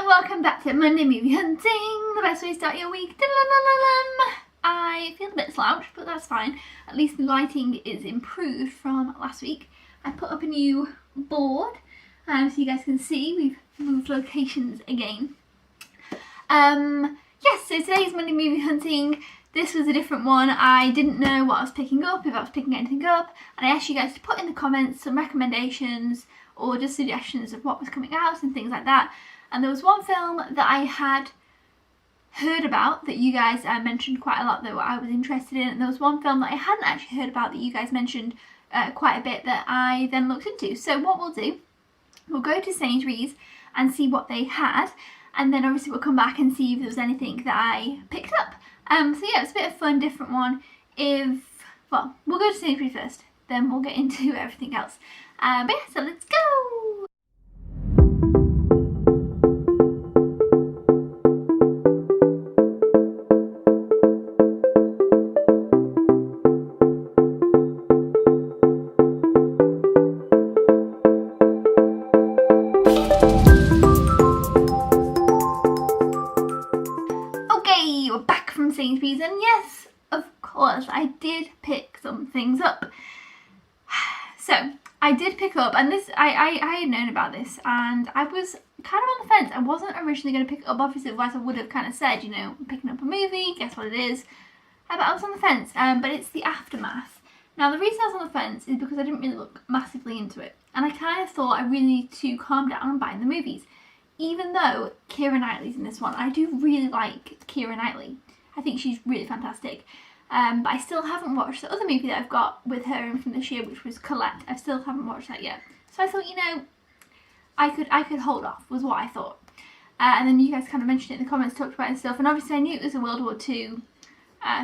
welcome back to Monday Movie Hunting, the best way to start your week. I feel a bit slouched, but that's fine. At least the lighting is improved from last week. I put up a new board, so you guys can see we've moved locations again. Yes, so today's Monday Movie Hunting. This was a different one. I didn't know what I was picking up, if I was picking anything up, and I asked you guys to put in the comments some recommendations or just suggestions of what was coming out and things like that. And there was one film that I had heard about that you guys mentioned quite a lot that I was interested in, and there was one film that I hadn't actually heard about that you guys mentioned quite a bit that I then looked into. So what we'll do, we'll go to Sainsbury's and see what they had, and then obviously we'll come back and see if there was anything that I picked up. So yeah, it's a bit of a fun, different one. Well, we'll go to Sainsbury's first, then we'll get into everything else. But yeah, so let's go! Okay, we're back from Sainsbury's, and yes, of course, I did pick some things up. So, I did pick up, and this, I had known about this, and I was kind of on the fence. I wasn't originally going to pick it up, obviously, otherwise I would have kind of said, you know, I'm picking up a movie, guess what it is. But I was on the fence, but it's The Aftermath. Now, the reason I was on the fence is because I didn't really look massively into it, and I kind of thought I really need to calm down on buying the movies. Even though Keira Knightley's in this one, I do really like Keira Knightley. I think she's really fantastic. But I still haven't watched the other movie that I've got with her in from this year, which was Colette. I still haven't watched that yet. So I thought, you know, I could hold off, was what I thought. And then you guys kind of mentioned it in the comments, talked about it and stuff. And obviously I knew it was a World War II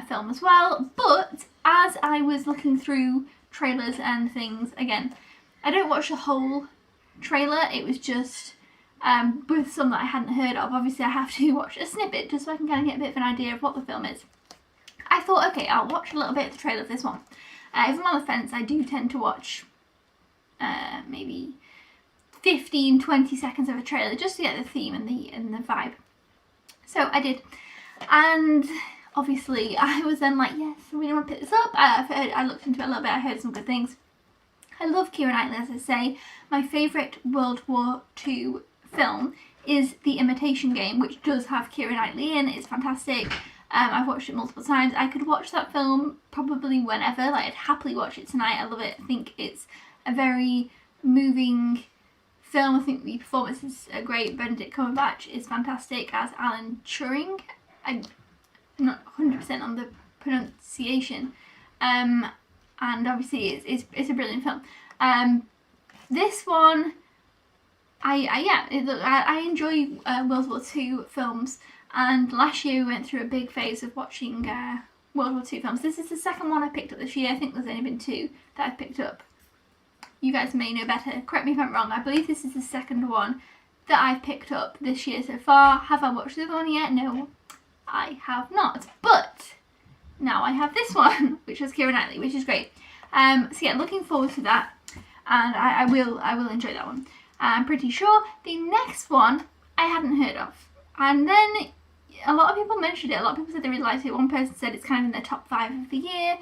film as well. But as I was looking through trailers and things, again, I don't watch the whole trailer. It was just with some that I hadn't heard of. Obviously I have to watch a snippet just so I can kind of get a bit of an idea of what the film is. I thought, okay, I'll watch a little bit of the trailer of this one. If I'm on the fence, I do tend to watch maybe 15-20 seconds of a trailer just to get the theme and the vibe. So I did, and obviously I was then like, yes, I really want to pick this up. I looked into it a little bit. I heard some good things. I love Keira Knightley, as I say. My favourite World War II film is The Imitation Game, which does have Keira Knightley in. It's fantastic. I've watched it multiple times. I could watch that film probably whenever. Like, I'd happily watch it tonight. I love it. I think it's a very moving film. I think the performances are great. Benedict Cumberbatch is fantastic as Alan Turing. I'm not 100% on the pronunciation. And obviously it's a brilliant film. This one, I enjoy World War II films. And last year we went through a big phase of watching World War II films. This is the second one I picked up this year. I think there's only been two that I've picked up. You guys may know better. Correct me if I'm wrong. I believe this is the second one that I've picked up this year so far. Have I watched the other one yet? No, I have not. But now I have this one, which was Keira Knightley, which is great. So yeah, looking forward to that. And I will enjoy that one. I'm pretty sure. The next one I hadn't heard of. And then a lot of people mentioned it. A lot of people said they really liked it. One person said it's kind of in their top 5 of the year.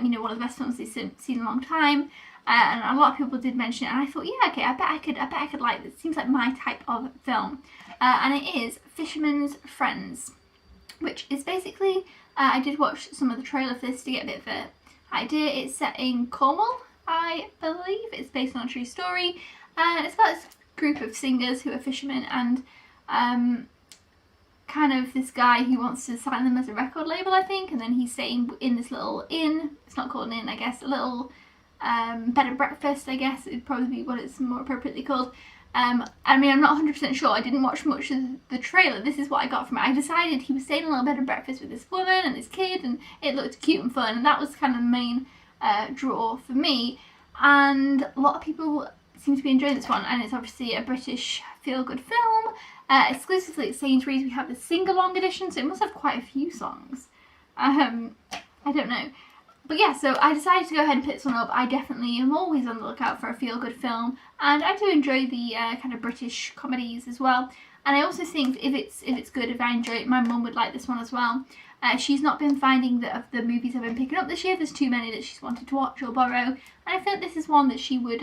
You know, one of the best films they've seen in a long time. And a lot of people did mention it. And I thought, yeah, okay, I bet I could like this. It seems like my type of film. And it is Fisherman's Friends, which is basically, I did watch some of the trailer for this to get a bit of an idea. It's set in Cornwall, I believe. It's based on a true story. And it's about this group of singers who are fishermen, and kind of this guy who wants to sign them as a record label, I think, and then he's staying in this little inn. It's not called an inn, I guess, a little bed and breakfast, I guess it'd probably be what it's more appropriately called. I mean, I'm not 100% sure. I didn't watch much of the trailer. This is what I got from it. I decided he was staying in a little bed and breakfast with this woman and this kid, and it looked cute and fun, and that was kind of the main draw for me. And a lot of people seem to be enjoying this one, and it's obviously a British feel-good film. Exclusively at Sainsbury's, we have the sing-along edition, so it must have quite a few songs. I don't know. But yeah, so I decided to go ahead and pick this one up. I definitely am always on the lookout for a feel-good film, and I do enjoy the kind of British comedies as well. And I also think if it's good, if I enjoy it, my mum would like this one as well. She's not been finding that of the movies I've been picking up this year, there's too many that she's wanted to watch or borrow, and I feel like this is one that she would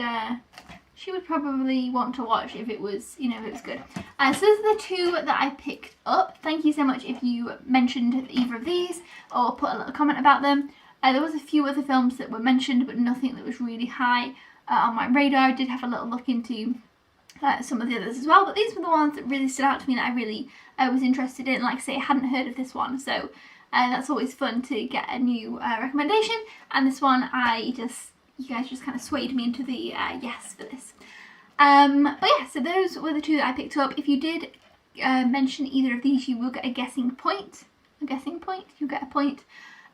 probably want to watch if it was, if it was good. So those are the two that I picked up. Thank you so much if you mentioned either of these or put a little comment about them. There was a few other films that were mentioned, but nothing that was really high on my radar. I did have a little look into some of the others as well, but these were the ones that really stood out to me that I really was interested in. Like I say, I hadn't heard of this one, so that's always fun to get a new recommendation. And this one, you guys just kind of swayed me into the yes for this. But yeah, so those were the two that I picked up. If you did mention either of these, you will get a guessing point. You get a point.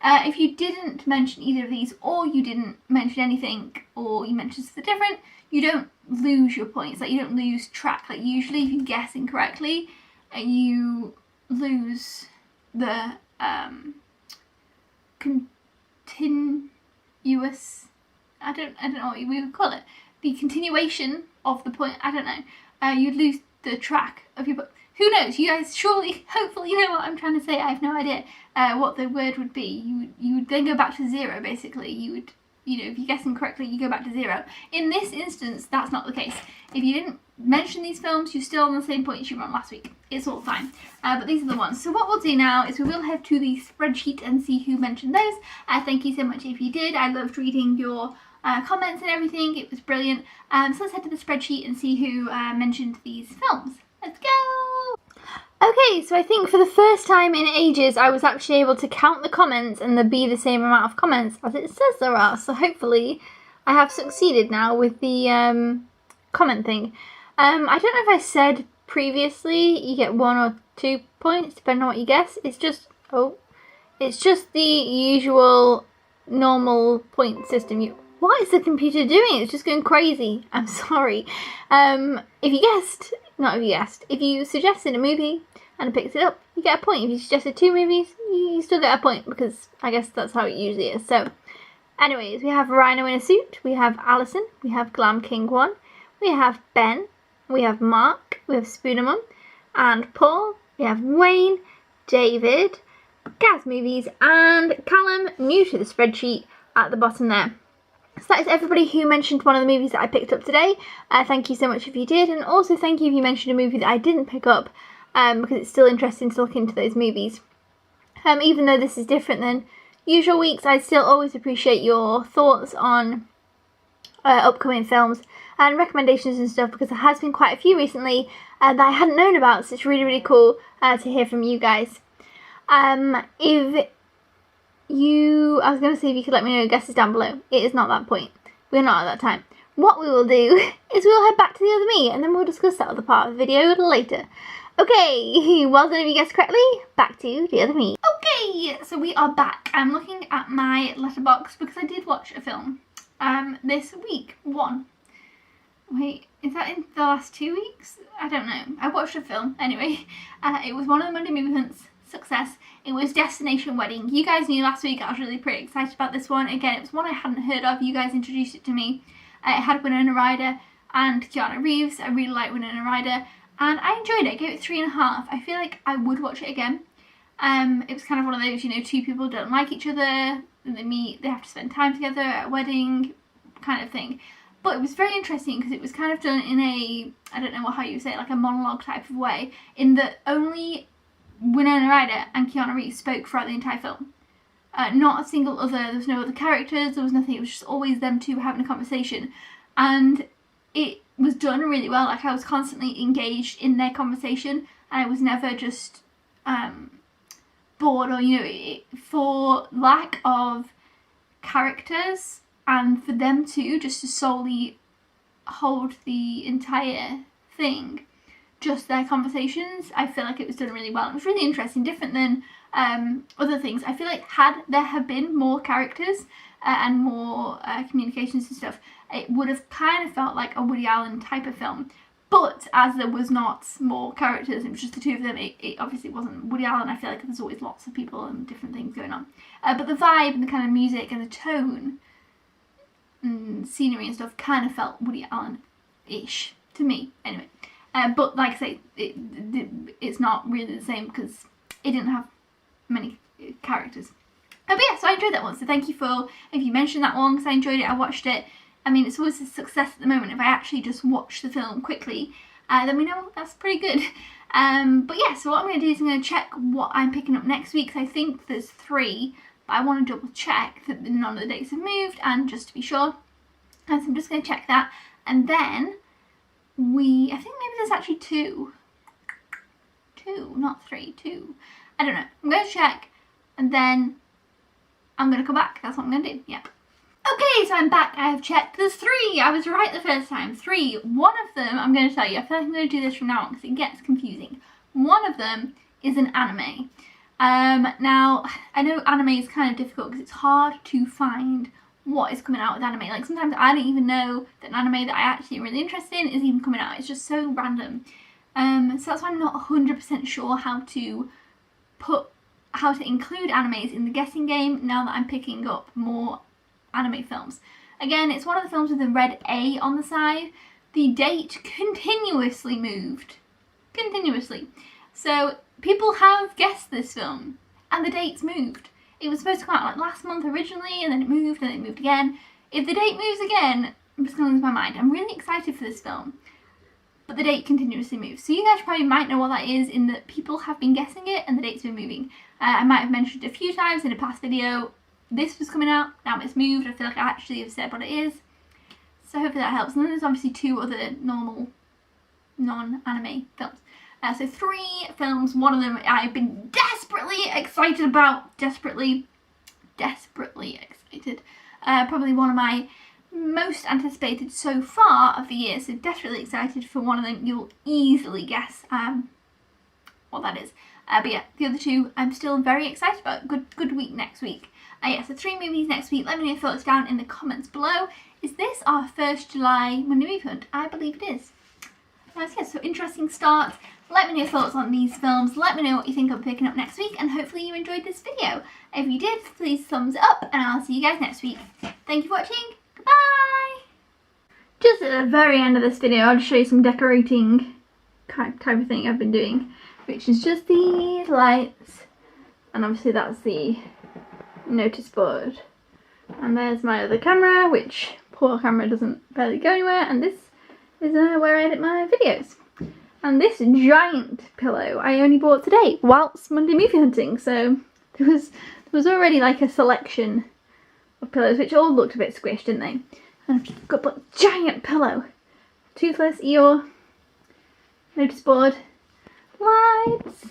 If you didn't mention either of these, or you didn't mention anything, or you mentioned something different, you don't lose your points. Like, you don't lose track. Like, usually if you guess incorrectly, you lose the continuous, I don't know what we would call it, the continuation of the point. I don't know. You'd lose the track of your, who knows? You guys surely, hopefully, you know what I'm trying to say. I have no idea what the word would be. You would then go back to zero, basically. You would, if you guess incorrectly, you go back to zero. In this instance, that's not the case. If you didn't mention these films, you're still on the same points you were on last week. It's all fine. But these are the ones. So what we'll do now is we will head to the spreadsheet and see who mentioned those. Thank you so much if you did. I loved reading your comments and everything. It was brilliant. So let's head to the spreadsheet and see who mentioned these films. Let's go! Okay, so I think for the first time in ages, I was actually able to count the comments and there be the same amount of comments as it says there are. So hopefully I have succeeded now with the comment thing. I don't know if I said previously you get 1 or 2 points depending on what you guess. It's just the usual normal point system. What is the computer doing? It's just going crazy. I'm sorry. If you suggested a movie and it picks it up, you get a point. If you suggested 2 movies, you still get a point, because I guess that's how it usually is. So, anyways, we have Rhino in a Suit, we have Alison, we have Glam King 1, we have Ben, we have Mark, we have Spoonermum, and Paul, we have Wayne, David, Gaz Movies, and Callum, new to the spreadsheet, at the bottom there. So that is everybody who mentioned one of the movies that I picked up today. Thank you so much if you did, and also thank you if you mentioned a movie that I didn't pick up, because it's still interesting to look into those movies. Even though this is different than usual weeks, I still always appreciate your thoughts on upcoming films and recommendations and stuff, because there has been quite a few recently that I hadn't known about, so it's really, really cool to hear from you guys. I was going to say if you could let me know your guesses down below. It is not that point. We're not at that time. What we will do is we'll head back to the other me, and then we'll discuss that other part of the video a little later. Okay, well done if you guessed correctly. Back to the other me. Okay, so we are back. I'm looking at my letterbox because I did watch a film this week. Wait, is that in the last 2 weeks? I don't know. I watched a film. Anyway, it was one of the Monday Movie Hunts. Success. It was Destination Wedding. You guys knew last week I was really pretty excited about this one. Again, it was one I hadn't heard of. You guys introduced it to me. It had Winona Ryder and Keanu Reeves. I really like Winona Ryder, and I enjoyed it. I gave it 3.5. I feel like I would watch it again. It was kind of one of those, 2 people don't like each other, and they meet, they have to spend time together at a wedding kind of thing. But it was very interesting because it was kind of done in a, I don't know how you say it, like a monologue type of way, in that only Winona Ryder and Keanu Reeves spoke throughout the entire film. Not a single other, there was no other characters, there was nothing, it was just always them two having a conversation. And it was done really well. Like, I was constantly engaged in their conversation, and I was never just bored, or, for lack of characters, and for them two just to solely hold the entire thing, just their conversations, I feel like it was done really well. It was really interesting, different than other things. I feel like had there have been more characters and more communications and stuff, it would have kind of felt like a Woody Allen type of film. But as there was not more characters, it was just the two of them, it obviously wasn't Woody Allen. I feel like there's always lots of people and different things going on. But the vibe and the kind of music and the tone and scenery and stuff kind of felt Woody Allen-ish to me, anyway. But like I say, it's not really the same because it didn't have many characters. But yeah, so I enjoyed that one. So thank you for, if you mentioned that one, because I enjoyed it, I watched it. I mean, it's always a success at the moment. If I actually just watch the film quickly, then we know that's pretty good. But yeah, so what I'm going to do is I'm going to check what I'm picking up next week. I think there's 3, but I want to double check that none of the dates have moved, and just to be sure. So I'm just going to check that. And then I think maybe there's actually 2. 2, not 3, 2. I don't know. I'm going to check, and then I'm going to come back. That's what I'm going to do. Yep. Okay, so I'm back. I have checked. There's 3. I was right the first time. 3. One of them, I'm going to tell you, I feel like I'm going to do this from now on because it gets confusing. One of them is an anime. Now, I know anime is kind of difficult because it's hard to find what is coming out with anime. Like, sometimes I don't even know that an anime that I actually am really interested in is even coming out. It's just so random. So that's why I'm not 100% sure how to include animes in the guessing game now that I'm picking up more anime films. Again, it's one of the films with a red A on the side. The date continuously moved. Continuously. So people have guessed this film and the date's moved. It was supposed to come out like last month originally, and then it moved, and then it moved again. If the date moves again, I'm just going to lose my mind. I'm really excited for this film, but the date continuously moves. So you guys probably might know what that is, in that people have been guessing it and the date's been moving. I might have mentioned it a few times in a past video. This was coming out, now it's moved. I feel like I actually have said what it is. So hopefully that helps. And then there's obviously 2 other normal non-anime films. So 3 films, one of them I've been desperately excited about. Desperately excited. Probably one of my most anticipated so far of the year. So desperately excited for one of them. You'll easily guess what that is. But yeah, the other 2 I'm still very excited about. Good week next week. Yeah, so 3 movies next week. Let me know your thoughts down in the comments below. Is this our 1st July Monday Movie Hunt? I believe it is. So interesting start. Let me know your thoughts on these films. Let me know what you think I'm picking up next week, and hopefully you enjoyed this video. If you did, please thumbs it up, and I'll see you guys next week. Thank you for watching. Goodbye! Just at the very end of this video, I'll just show you some decorating type of thing I've been doing, which is just these lights, and obviously that's the notice board. And there's my other camera, which poor camera doesn't barely go anywhere, and this is where I edit my videos. And this giant pillow I only bought today whilst Monday movie hunting, so there was already like a selection of pillows which all looked a bit squished, didn't they? And I've just got a giant pillow, toothless Eeyore, notice board, lights.